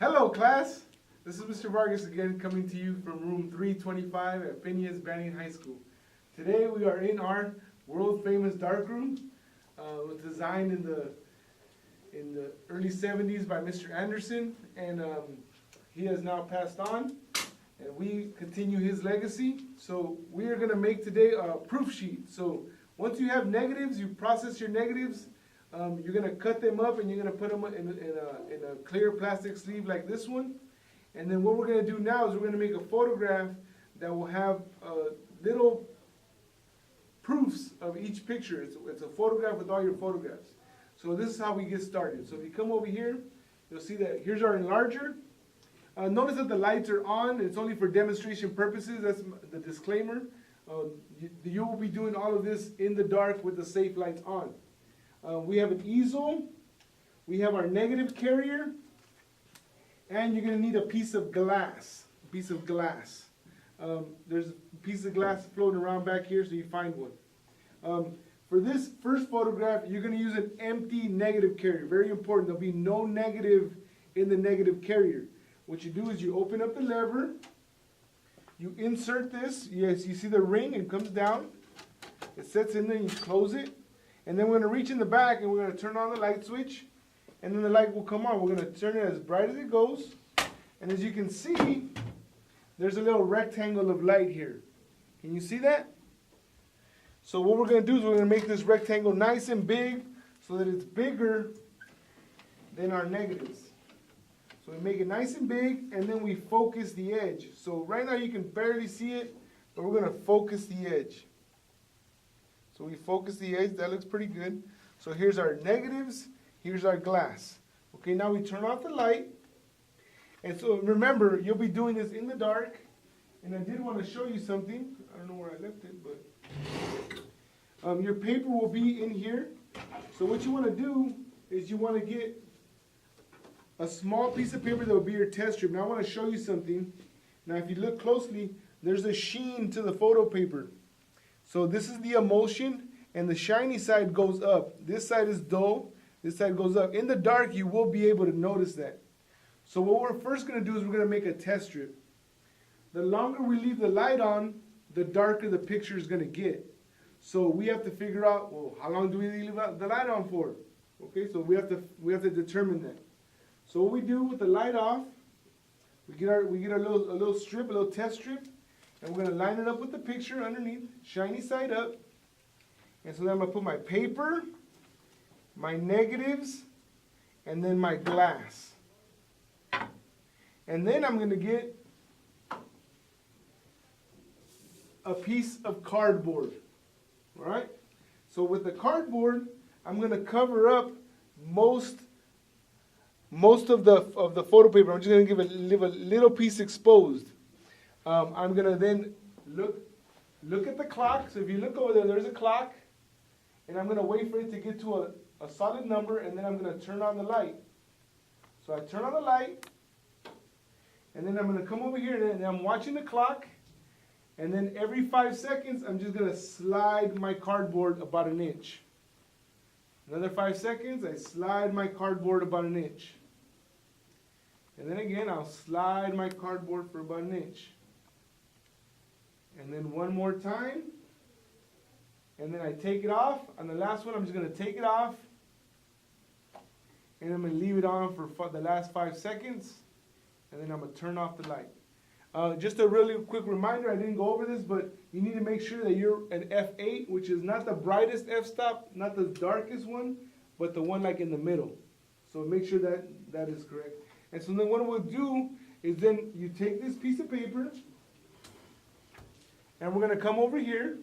Hello, class. This is Mr. Vargas again, coming to you from room 325 at Phineas Banning High School. Today we are in our world-famous darkroom, designed in the early 70s by Mr. Anderson, and he has now passed on, and we continue his legacy. So we are going to make today a proof sheet. So once you have negatives, you process your negatives. You're going to cut them up and you're going to put them in a clear plastic sleeve like this one. And then what we're going to do now is we're going to make a photograph that will have little proofs of each picture. It's a photograph with all your photographs. So this is how we get started. So if you come over here, you'll see that here's our enlarger. Notice that the lights are on. It's only for demonstration purposes. That's the disclaimer. You will be doing all of this in the dark with the safe lights on. We have an easel, we have our negative carrier, and you're going to need a piece of glass. There's a piece of glass floating around back here, so you find one. For this first photograph, you're going to use an empty negative carrier. Very important. There'll be no negative in the negative carrier. What you do is you open up the lever, you insert this. Yes, you see the ring, it comes down. It sets in there, you close it. And then we're going to reach in the back and we're going to turn on the light switch. And then the light will come on. We're going to turn it as bright as it goes. And as you can see, there's a little rectangle of light here. Can you see that? So what we're going to do is we're going to make this rectangle nice and big so that it's bigger than our negatives. So we make it nice and big and then we focus the edge. So right now you can barely see it, but we're going to focus the edge. So we focus the edge, that looks pretty good. So here's our negatives, here's our glass. Okay, now we turn off the light. And so remember, you'll be doing this in the dark. And I did want to show you something. I don't know where I left it, but your paper will be in here. So what you want to do is you want to get a small piece of paper that will be your test strip. Now I want to show you something. Now if you look closely, there's a sheen to the photo paper. So this is the emulsion, and the shiny side goes up. This side is dull, this side goes up. In the dark, you will be able to notice that. So what we're first going to do is we're going to make a test strip. The longer we leave the light on, the darker the picture is going to get. So we have to figure out, well, how long do we leave the light on for? Okay, so we have to determine that. So what we do with the light off, we get a little strip, a little test strip. And we're going to line it up with the picture underneath, shiny side up. And so then I'm going to put my paper, my negatives, and then my glass. And then I'm going to get a piece of cardboard. All right? So with the cardboard, I'm going to cover up most of the photo paper. I'm just going to leave a little piece exposed. I'm going to then look at the clock. So if you look over there, there's a clock. And I'm going to wait for it to get to a solid number, and then I'm going to turn on the light. So I turn on the light, and then I'm going to come over here, and I'm watching the clock. And then every 5 seconds, I'm just going to slide my cardboard about an inch. Another 5 seconds, I slide my cardboard about an inch. And then again, I'll slide my cardboard for about an inch. And then one more time. And then I take it off. On the last one, I'm just going to take it off. And I'm going to leave it on for the last 5 seconds. And then I'm going to turn off the light. Just a really quick reminder, I didn't go over this, but you need to make sure that you're an f8, which is not the brightest f-stop, not the darkest one, but the one like in the middle. So make sure that is correct. And so then what we'll do is then you take this piece of paper, and we're going to come over here.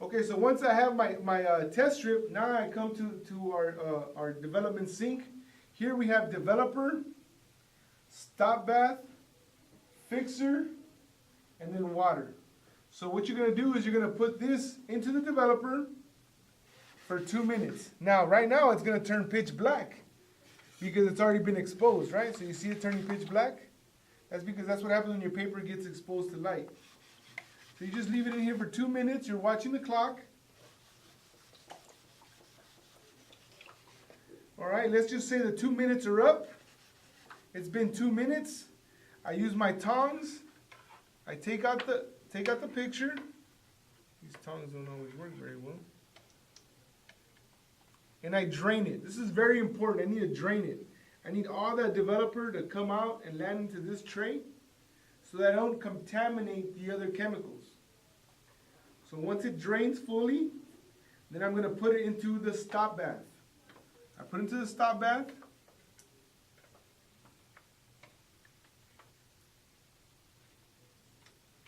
Okay, so once I have my test strip, now I come to our development sync. Here we have developer, stop bath, fixer, and then water. So what you're going to do is you're going to put this into the developer for 2 minutes. Now, right now, it's going to turn pitch black because it's already been exposed, right? So you see it turning pitch black? That's because that's what happens when your paper gets exposed to light. So you just leave it in here for 2 minutes. You're watching the clock. All right, let's just say the 2 minutes are up. It's been 2 minutes. I use my tongs. I take out the picture. These tongs don't always work very well. And I drain it. This is very important. I need to drain it. I need all that developer to come out and land into this tray so that I don't contaminate the other chemicals. So once it drains fully, then I'm going to put it into the stop bath. I put it into the stop bath.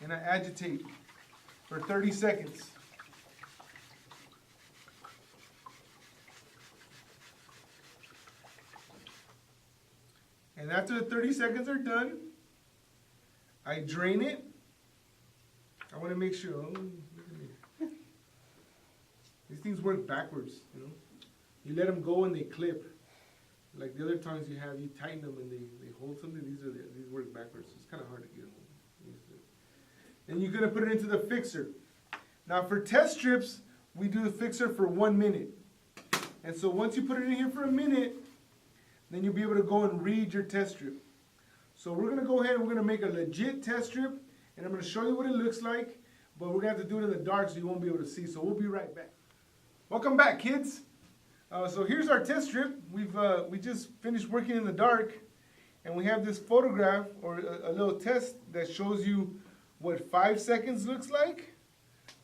And I agitate for 30 seconds. And after the 30 seconds are done, I drain it. I want to make sure. Oh, look at me. These things work backwards, you know. You let them go and they clip. Like the other tongs you have, you tighten them and they hold something. These work backwards. So it's kind of hard to get them. Then you're going to put it into the fixer. Now for test strips, we do the fixer for 1 minute. And so once you put it in here for a minute, then you'll be able to go and read your test strip. So we're going to go ahead and we're going to make a legit test strip. And I'm going to show you what it looks like. But we're going to have to do it in the dark so you won't be able to see. So we'll be right back. Welcome back, kids. So here's our test strip. We just finished working in the dark. And we have this photograph or a little test that shows you what 5 seconds looks like,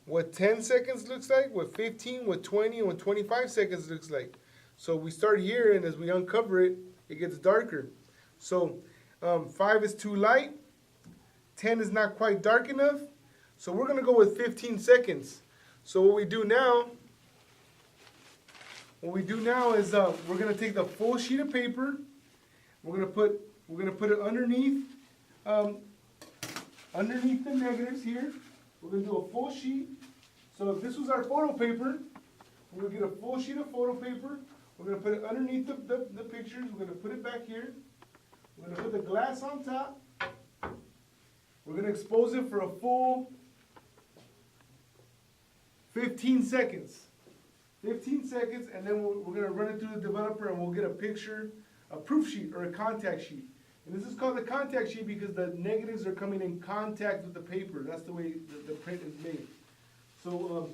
what 10 seconds looks like, what 15, what 20, and what 25 seconds looks like. So we start here, and as we uncover it, it gets darker. So 5 is too light, 10 is not quite dark enough, so we're going to go with 15 seconds. So what we do now is we're going to take the full sheet of paper, we're going to put it underneath the negatives here. We're going to do a full sheet. So if this was our photo paper, we're going to get a full sheet of photo paper. We're going to put it underneath the pictures. We're going to put it back here. We're going to put the glass on top. We're going to expose it for a full 15 seconds. 15 seconds, and then we're going to run it through the developer and we'll get a picture, a proof sheet or a contact sheet. And this is called the contact sheet because the negatives are coming in contact with the paper. That's the way the print is made. So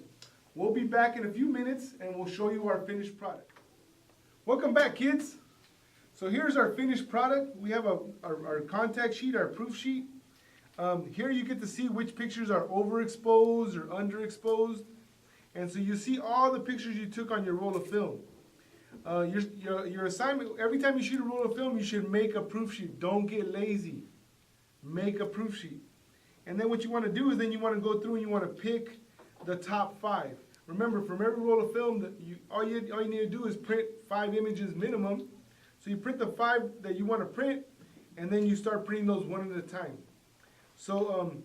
we'll be back in a few minutes and we'll show you our finished product. Welcome back, kids. So here's our finished product. We have our contact sheet, our proof sheet. Here you get to see which pictures are overexposed or underexposed. And so you see all the pictures you took on your roll of film. Your assignment, every time you shoot a roll of film, you should make a proof sheet. Don't get lazy. Make a proof sheet. And then what you want to do is then you want to go through and you want to pick the top 5. Remember, from every roll of film, all you need to do is print 5 images minimum. So you print the 5 that you want to print, and then you start printing those one at a time. So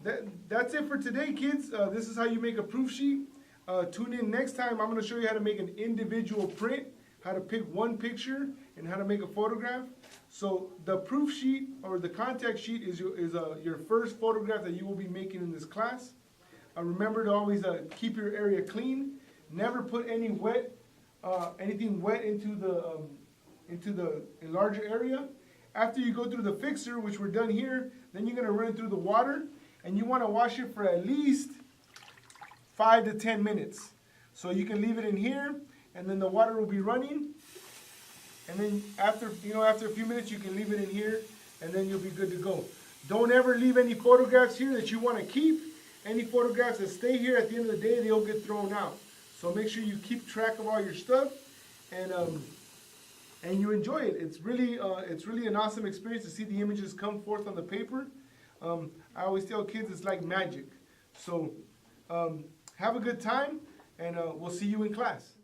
that's it for today, kids. This is how you make a proof sheet. Tune in next time. I'm going to show you how to make an individual print, how to pick one picture, and how to make a photograph. So the proof sheet or the contact sheet is your first photograph that you will be making in this class. Remember to always keep your area clean. Never put any anything wet into the enlarger area. After you go through the fixer, which we're done here, then you're going to run it through the water, and you want to wash it for at least 5 to 10 minutes. So you can leave it in here, and then the water will be running. And then after a few minutes, you can leave it in here, and then you'll be good to go. Don't ever leave any photographs here that you want to keep. Any photographs that stay here, at the end of the day, they'll get thrown out. So make sure you keep track of all your stuff, and you enjoy it. It's really an awesome experience to see the images come forth on the paper. I always tell kids it's like magic. So have a good time, and we'll see you in class.